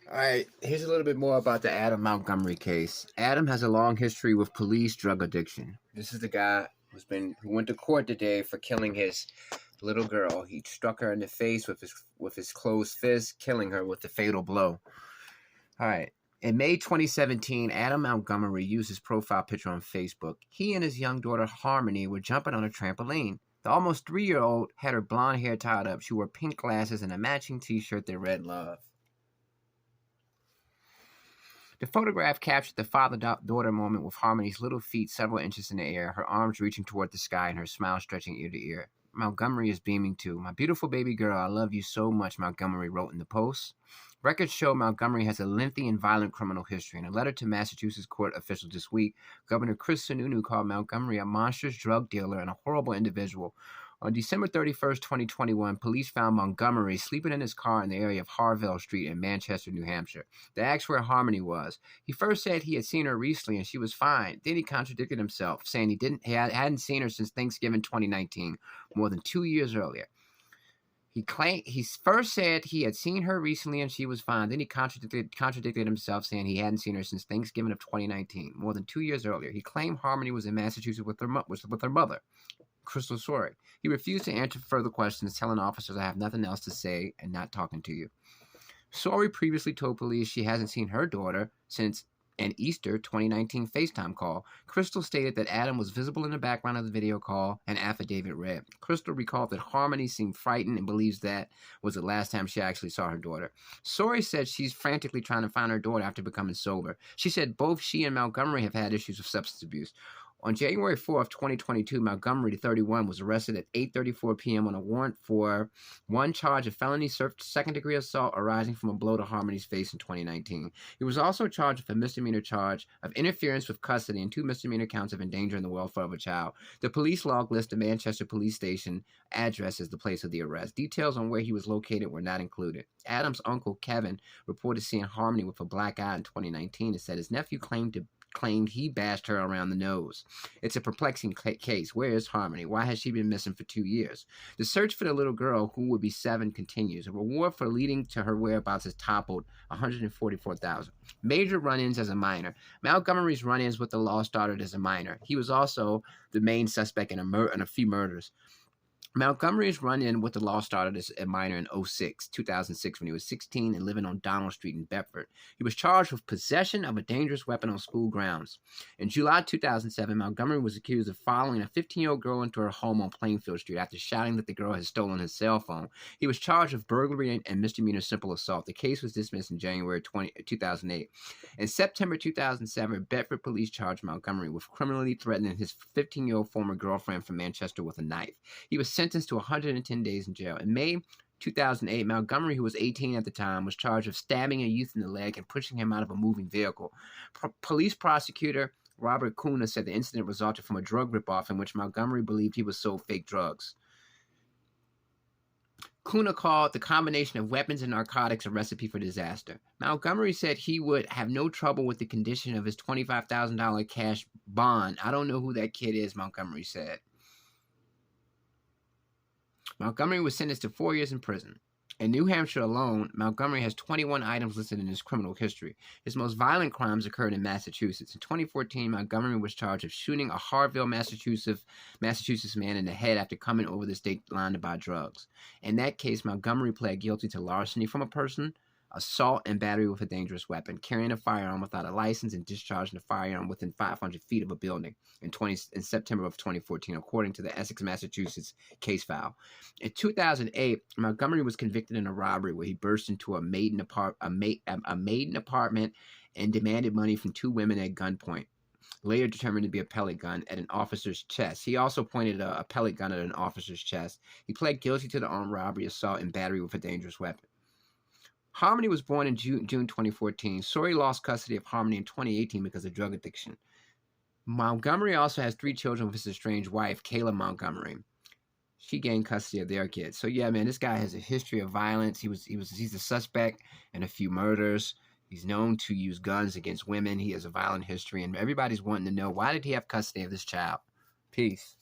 All right, here's a little bit more about the Adam Montgomery case. Adam has a long history with police drug addiction. This is the guy who went to court today for killing his little girl. He struck her in the face with his closed fist, killing her with the fatal blow. All right. In May 2017, Adam Montgomery used his profile picture on Facebook. He and his young daughter Harmony were jumping on a trampoline. The almost 3-year-old had her blonde hair tied up. She wore pink glasses and a matching t-shirt that read love. The photograph captured the father-daughter moment with Harmony's little feet several inches in the air, her arms reaching toward the sky, and her smile stretching ear to ear. Montgomery is beaming too. "My beautiful baby girl, I love you so much," Montgomery wrote in the post. Records show Montgomery has a lengthy and violent criminal history. In a letter to Massachusetts court officials this week, Governor Chris Sununu called Montgomery a monstrous drug dealer and a horrible individual. On December 31st, 2021, police found Montgomery sleeping in his car in the area of Harvell Street in Manchester, New Hampshire. They asked where Harmony was. He first said he had seen her recently and she was fine. Then he contradicted himself, saying he hadn't seen her since Thanksgiving 2019, more than 2 years earlier. He first said he had seen her recently and she was fine. Then he contradicted himself, saying he hadn't seen her since Thanksgiving of 2019, more than 2 years earlier. He claimed Harmony was in Massachusetts with her mother, Crystal Sorey. He refused to answer further questions, telling officers, "I have nothing else to say and not talking to you." Sorey previously told police she hasn't seen her daughter since an Easter 2019 FaceTime call. Crystal stated that Adam was visible in the background of the video call, an affidavit read. Crystal recalled that Harmony seemed frightened and believes that was the last time she actually saw her daughter. Sorey said she's frantically trying to find her daughter after becoming sober. She said both she and Montgomery have had issues with substance abuse. On January 4th, 2022, Montgomery, 31, was arrested at 8:34 p.m. on a warrant for one charge of felony second-degree assault arising from a blow to Harmony's face in 2019. He was also charged with a misdemeanor charge of interference with custody and 2 misdemeanor counts of endangering the welfare of a child. The police log lists the Manchester Police Station address as the place of the arrest. Details on where he was located were not included. Adam's uncle, Kevin, reported seeing Harmony with a black eye in 2019 and said his nephew claimed he bashed her around the nose. It's a perplexing case. Where is Harmony? Why has she been missing for 2 years? The search for the little girl, who would be 7, continues. A reward for leading to her whereabouts has toppled $144,000. Major run-ins as a minor. Montgomery's run-ins with the law started as a minor. He was also the main suspect in a few murders. Montgomery's run-in with the law started as a minor in 2006, when he was 16 and living on Donald Street in Bedford. He was charged with possession of a dangerous weapon on school grounds. In July 2007, Montgomery was accused of following a 15-year-old girl into her home on Plainfield Street after shouting that the girl had stolen his cell phone. He was charged with burglary and misdemeanor simple assault. The case was dismissed in January 2008. In September 2007, Bedford police charged Montgomery with criminally threatening his 15-year-old former girlfriend from Manchester with a knife. He was sentenced to 110 days in jail. In May 2008, Montgomery, who was 18 at the time, was charged with stabbing a youth in the leg and pushing him out of a moving vehicle. Police prosecutor Robert Kuna said the incident resulted from a drug ripoff in which Montgomery believed he was sold fake drugs. Kuna called the combination of weapons and narcotics a recipe for disaster. Montgomery said he would have no trouble with the condition of his $25,000 cash bond. "I don't know who that kid is," Montgomery said. Montgomery was sentenced to 4 years in prison. In New Hampshire alone, Montgomery has 21 items listed in his criminal history. His most violent crimes occurred in Massachusetts. In 2014, Montgomery was charged of shooting a Harville, Massachusetts man in the head after coming over the state line to buy drugs. In that case, Montgomery pled guilty to larceny from a person, assault and battery with a dangerous weapon, carrying a firearm without a license, and discharging a firearm within 500 feet of a building in September of 2014, according to the Essex, Massachusetts case file. In 2008, Montgomery was convicted in a robbery where he burst into a maiden apartment and demanded money from 2 women at gunpoint, later determined to be a pellet gun, at an officer's chest. He also pointed a pellet gun at an officer's chest. He pled guilty to the armed robbery, assault, and battery with a dangerous weapon. Harmony was born in June 2014. Sorey lost custody of Harmony in 2018 because of drug addiction. Montgomery also has 3 children with his estranged wife, Kayla Montgomery. She gained custody of their kids. So yeah, man, this guy has a history of violence. He's a suspect in a few murders. He's known to use guns against women. He has a violent history, and everybody's wanting to know, why did he have custody of this child? Peace.